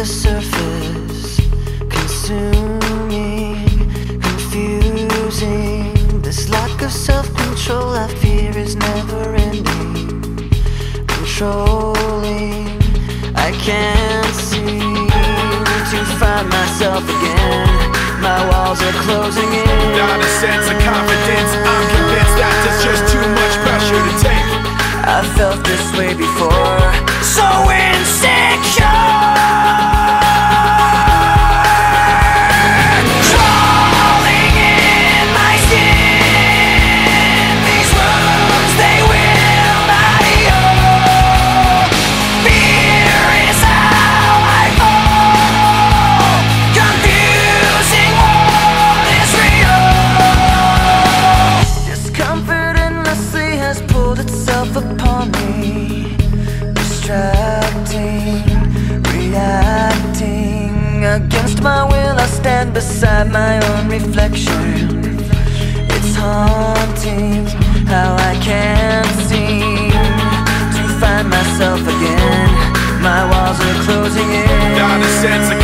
surface, consuming, confusing. This lack of self-control I fear is never ending, controlling. I can't seem to find myself again. My walls are closing in. Not a sense of confidence, I'm convinced that there's just too much pressure to take. I felt this way before, so insecure. Crawling in my skin, these wounds, they will not heal. Fear is how I fall, confusing what is real. Discomfort endlessly has pulled itself upon me, distracting, reacting. Against my will I stand beside my own reflection. It's haunting how I can't seem to find myself again. My walls are closing in. Not a sense of